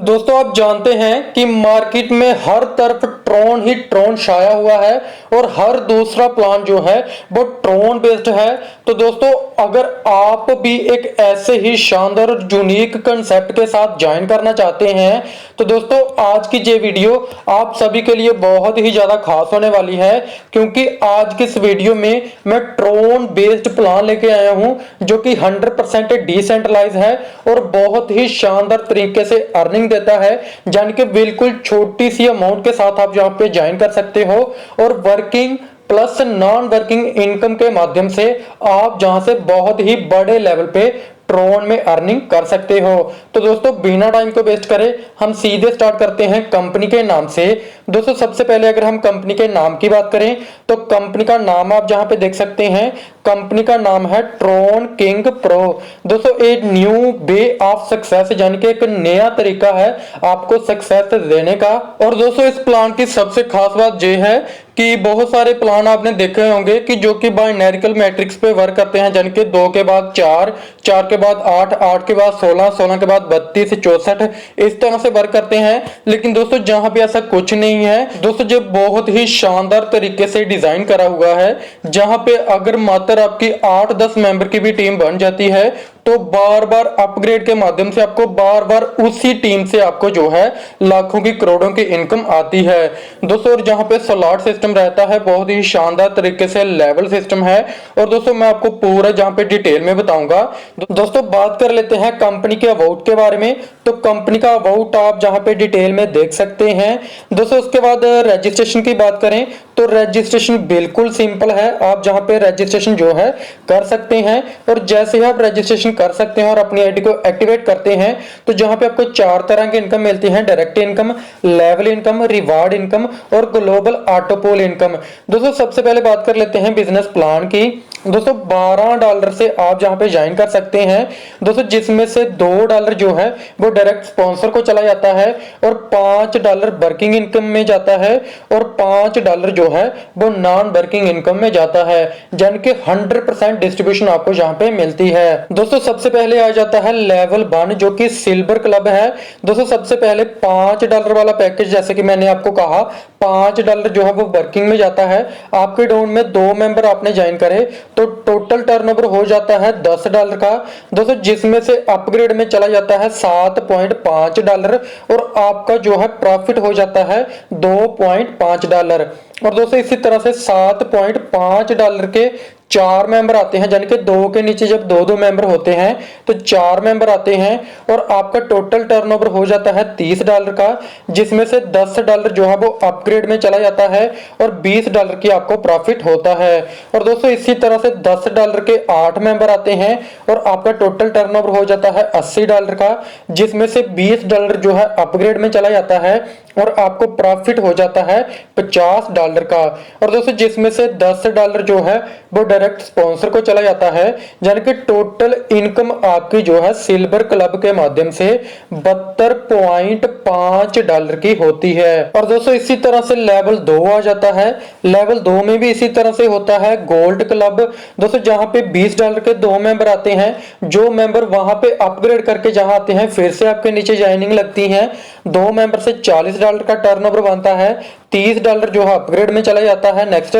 दोस्तों आप जानते हैं कि मार्केट में हर तरफ ट्रोन ही ट्रोन छाया हुआ है और हर दूसरा प्लान जो है वो ट्रोन बेस्ड है। तो दोस्तों अगर आप भी एक ऐसे ही शानदार और यूनिक कंसेप्ट के साथ ज्वाइन करना चाहते हैं तो दोस्तों आज की ये वीडियो आप सभी के लिए बहुत ही ज्यादा खास होने वाली है, क्योंकि आज की इस वीडियो में मैं ट्रोन बेस्ड प्लान लेके आया हूं जो कि 100% डिसेंट्रलाइज है और बहुत ही शानदार तरीके से अर्निंग देता है। यानी कि बिल्कुल छोटी सी अमाउंट के साथ आप यहाँ पे ज्वाइन कर सकते हो और working plus non working income के माध्यम से आप जहां से बहुत ही बड़े लेवल पे ट्रोन में अर्निंग कर सकते हो। तो दोस्तों बिना टाइम को वेस्ट करे हम सीधे स्टार्ट करते हैं कंपनी के नाम से। दोस्तों सबसे पहले अगर हम कंपनी के नाम की बात करें तो कंपनी का नाम आप जहां पे देख सकते हैं, कंपनी का नाम है ट्रोन किंग प्रो। दोस्तों एक न्यू वे ऑफ सक्सेस, यानी कि एक नया तरीका है आपको सक्सेस देने का। और दोस्तों इस प्लान की सबसे खास बात यह है कि बहुत सारे प्लान आपने देखे होंगे कि जो कि बाइनरिकल मैट्रिक्स पे वर्क करते हैं, यानी कि 2 के बाद 4, 4 के बाद 8, 8 के बाद 16, 16 के बाद 32, 64 इस तरह से वर्क करते हैं। लेकिन दोस्तों जहां पे ऐसा कुछ नहीं है दोस्तों, जो बहुत ही शानदार तरीके से डिजाइन करा हुआ है, जहां पे अगर मात्र आपकी 8-10 मेंबर की भी टीम बन जाती है तो बार बार अपग्रेड के माध्यम से आपको बार बार उसी टीम से आपको जो है लाखों की करोड़ों की इनकम आती है दोस्तों। और जहां पे स्लॉट सिस्टम रहता है, बहुत ही शानदार तरीके से लेवल सिस्टम है। और दोस्तों मैं आपको पूरा जहां पे डिटेल में बताऊंगा। दोस्तों बात कर लेते हैं कंपनी के अबाउट के बारे में। तो कंपनी का अबाउट आप जहां पे डिटेल में देख सकते हैं दोस्तों। उसके बाद रजिस्ट्रेशन की बात करें तो रजिस्ट्रेशन बिल्कुल सिंपल है, आप जहां पे रजिस्ट्रेशन जो है कर सकते हैं। और जैसे ही आप रजिस्ट्रेशन कर सकते हैं और अपनी आईडी को एक्टिवेट करते हैं तो जहां पे आपको 4 तरह की इनकम मिलती है: direct income, level income, reward income और ग्लोबल ऑटोपोल इनकम। दोस्तों सबसे पहले बात कर लेते हैं बिजनेस प्लान की। दोस्तों $12 से आप जहां पे ज्वाइन कर सकते हैं दोस्तों, जिसमें से $2 जो है वो डायरेक्ट स्पॉन्सर को चला जाता है और $5 वर्किंग इनकम में जाता है और $5 जो है वो नॉन वर्किंग इनकम में जाता है। यानी कि 100% डिस्ट्रीब्यूशन आपको यहाँ पे मिलती है। दोस्तों सबसे पहले आ जाता है लेवल 1 जो कि सिल्वर क्लब है। दोस्तों सबसे पहले $5 वाला पैकेज, जैसे कि मैंने आपको कहा $5 जो है वो वर्किंग में जाता है। आपके डाउन में 2 मेंबर आपने ज्वाइन करे तो टोटल टर्नओवर हो जाता है $10 का दोस्तों, जिसमें से अपग्रेड में चला जाता है $7.5 और आपका जो है प्रॉफिट हो जाता है $2.5। और दोस्तों इसी तरह से $7.5 के 4 मेंबर आते हैं, यानी कि 2 के नीचे जब 2-2 मेंबर होते हैं तो 4 मेंबर आते हैं और आपका टोटल टर्नओवर हो जाता है $30 का, जिसमें से $10 जो है वो अपग्रेड में चला जाता है और $20 की आपको प्रॉफिट होता है। और दोस्तों इसी तरह से $10 के 8 मेंबर आते हैं और आपका टोटल टर्नओवर हो जाता है $80 का, जिसमें से $20 जो है अपग्रेड में चला जाता है और आपको प्रॉफिट हो जाता है $50 का। और दोस्तों जिसमें से $10 जो है वो डायरेक्ट स्पॉन्सर को चला जाता है, यानी कि टोटल इनकम आपकी जो है सिल्वर क्लब के माध्यम से $72.5 की होती है। और दोस्तों इसी तरह से लेवल 2 आ जाता है। लेवल 2 में भी इसी तरह से होता है गोल्ड क्लब दोस्तों, जहां पे $20 के 2 मेंबर आते हैं। जो मेंबर वहां पे अपग्रेड करके जहां आते हैं फिर से आपके नीचे ज्वाइनिंग लगती है। 2 मेंबर से $40 का टर्नओवर बनता है, $30 जो है अपग्रेड में चला जाता है नेक्स्ट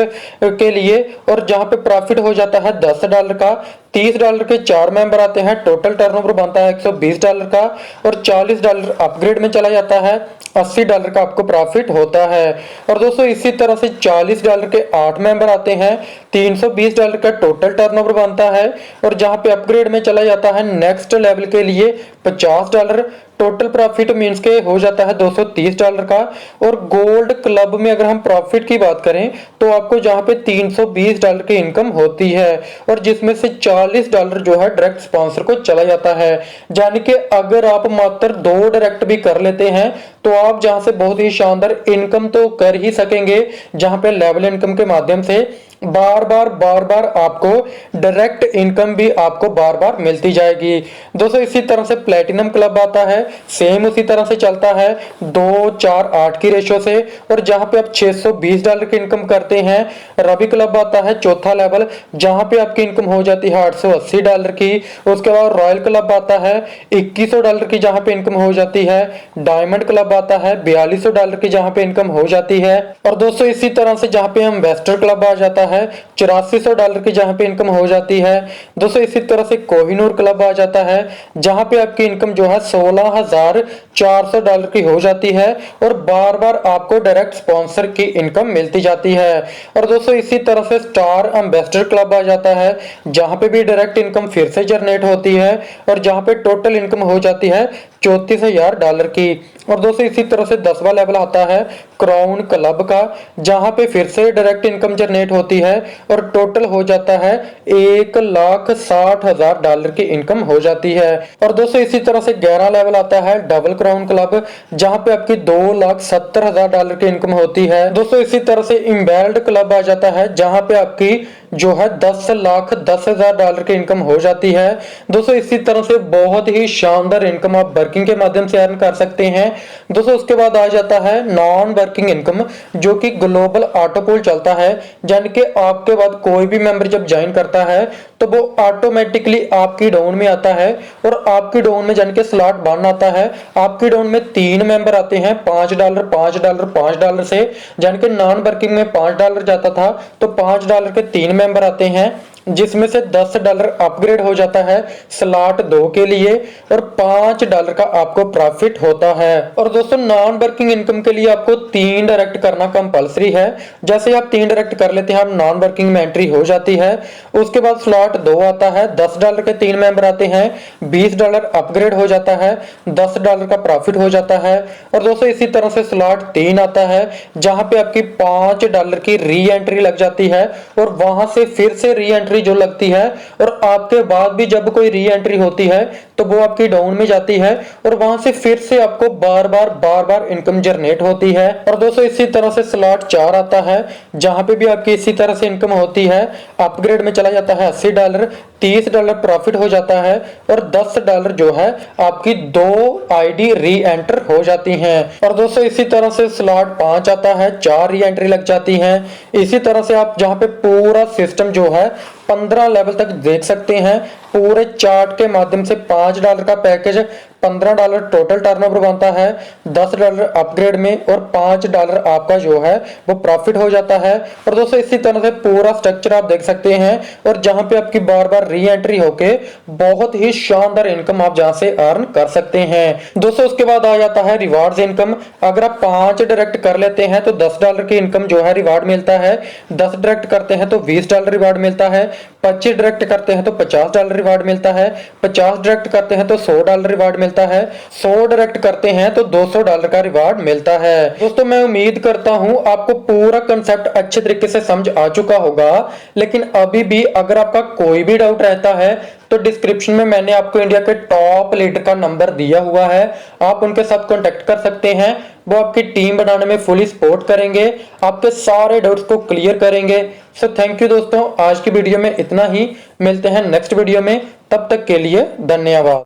के लिए और जहां पे प्रॉफिट हो जाता है $10 का। $30 के 4 मेंबर आते हैं, टोटल टर्नओवर बनता है $120 का और $40 अपग्रेड में चला जाता है, $80 का आपको प्रॉफिट होता है। और दोस्तों इसी तरह से $40 के 8 मेंबर आते हैं, $320 का टोटल टर्नओवर बनता है और जहां पे अपग्रेड में चला जाता है नेक्स्ट लेवल के लिए $50, टोटल प्रॉफिट मींस के हो जाता है $230 का। और गोल्ड क्लब में अगर हम प्रॉफिट की बात करें तो आपको जहां पे $320 की इनकम होती है और जिसमें से $40 जो है डायरेक्ट स्पॉन्सर को चला जाता है। यानी कि अगर आप मात्र 2 डायरेक्ट भी कर लेते हैं तो आप जहां से बहुत ही शानदार इनकम तो कर ही सकेंगे, जहां पे लेवल इनकम के माध्यम से बार बार आपको डायरेक्ट इनकम भी आपको बार बार मिलती जाएगी। दोस्तों इसी तरह से प्लेटिनम क्लब आता है, सेम उसी तरह से चलता है 2-4-8 की रेशो से, और जहां पे आप $620 की इनकम करते हैं। रवि क्लब आता है चौथा लेवल, जहां पे आपकी इनकम हो जाती है $880 की। उसके बाद रॉयल क्लब आता है $2100 की, जहां पे इनकम हो जाती है। डायमंड क्लब आता है $4200 की, जहां पे इनकम हो जाती है। और दोस्तों इसी तरह से जहां पे हम वेस्टर क्लब आ जाता है $8400 की, जहां पे इनकम हो जाती है। दोस्तों इसी तरह से कोहिनूर क्लब आ जाता है, जहां पे आपकी इनकम जो है $16400 की हो जाती है, और बार बार आपको डायरेक्ट स्पॉन्सर की इनकम मिलती जाती है। और दोस्तों इसी तरह से स्टार एम्बेसडर क्लब आ जाता है, जहां पे भी डायरेक्ट इनकम फिर से जनरेट होती है, और जहां पे टोटल इनकम हो जाती है $34,000 की। और दोस्तों इसी तरह से 10वां लेवल आता है क्राउन क्लब का, जहां पे फिर से डायरेक्ट इनकम जनरेट होती है, और टोटल हो जाता है $1,60,000 की इनकम हो जाती है। और दोस्तों इसी तरह से 11 लेवल आता है डबल क्राउन क्लब, जहां पे आपकी $2,70,000 की इनकम होती है। दोस्तों इसी तरह से इम्बेल्ड क्लब आ जाता है, जहां पे आपकी जो है $10,10,000 की इनकम हो जाती है। दोस्तों इसी तरह से बहुत ही शानदार इनकम आप वर्किंग के माध्यम से अर्न कर सकते हैं। दोस्तों उसके बाद आ जाता है नॉन वर्किंग इनकम, जो कि ग्लोबल ऑटो पूल चलता है, यानी कि आपके बाद कोई भी मेंबर जब ज्वाइन करता है तो वो ऑटोमेटिकली आपकी डाउन में आता है, और आपकी डाउन में यानी कि स्लॉट बन आता है। आपकी डाउन में 3 मेंबर आते हैं $5 $5 $5 से, यानी कि नॉन वर्किंग में $5 जाता था, तो $5 के 3 मेंबर आते हैं, जिसमें से $10 अपग्रेड हो जाता है स्लॉट 2 के लिए, और $5 का आपको प्रॉफिट होता है। और दोस्तों नॉन वर्किंग इनकम के लिए आपको 3 डायरेक्ट करना कंपलसरी है। जैसे आप 3 डायरेक्ट कर लेते हैं, आप नॉन वर्किंग में एंट्री हो जाती है। उसके बाद स्लॉट 2 आता है, $10 के 3 मेंबर आते हैं, $20 अपग्रेड हो जाता है, $10 का प्रॉफिट हो जाता है। और दोस्तों इसी तरह से स्लॉट 3 आता है, जहां पे आपकी $5 की री एंट्री लग जाती है, और वहां से फिर से री एंट्री जो लगती है, और आपके बाद भी जब कोई री एंट्री होती है तो वो आपकी डाउन में जाती है, और वहां से फिर से आपको बार बार इनकम जनरेट होती है। और दोस्तों इसी तरह से स्लॉट 4 आता है, जहां पे भी आपकी इसी तरह से इनकम होती है। अपग्रेड में चला जाता है $80, $30 प्रॉफिट हो जाता है, और $10 जो है आपकी 2 आईडी री एंटर हो जाती हैं। और दोस्तों इसी तरह से स्लॉट 5 आता है, 4 री एंट्री लग जाती हैं। इसी तरह से आप जहां पे पूरा सिस्टम जो है 15 लेवल तक देख सकते हैं, पूरे चार्ट के माध्यम से $5 का पैकेज, $15 टोटल टर्नओवर बनता है, $10 अपग्रेड में, और $5 आपका जो है वो प्रॉफिट हो जाता है। और दोस्तों इसी तरह से पूरा स्ट्रक्चर आप देख सकते हैं, और जहां पे आपकी बार बार री एंट्री होके बहुत ही शानदार इनकम आप जहां से अर्न कर सकते हैं। दोस्तों उसके बाद आ जाता है रिवार्ड्स इनकम। अगर आप 5 डायरेक्ट कर लेते हैं तो $10 की इनकम जो है रिवार्ड मिलता है, 10 डायरेक्ट करते हैं तो $20 रिवार्ड मिलता है, 25 डायरेक्ट करते हैं तो $50 रिवार्ड मिलता है, 50 डायरेक्ट करते हैं तो $100 रिवार्ड मिलता है, 100 डायरेक्ट करते हैं तो $200 का रिवार्ड मिलता है। दोस्तों मैं उम्मीद करता हूं आपको पूरा कंसेप्ट अच्छे तरीके से समझ आ चुका होगा, लेकिन अभी भी अगर आपका कोई भी डाउट रहता है तो डिस्क्रिप्शन में मैंने आपको इंडिया के टॉप लीडर का नंबर दिया हुआ है, आप उनके साथ कांटेक्ट कर सकते हैं। वो आपकी टीम बनाने में फुली सपोर्ट करेंगे, आपके सारे डाउट्स को क्लियर करेंगे। सो थैंक यू दोस्तों, आज की वीडियो में इतना ही, मिलते हैं नेक्स्ट वीडियो में, तब तक के लिए धन्यवाद।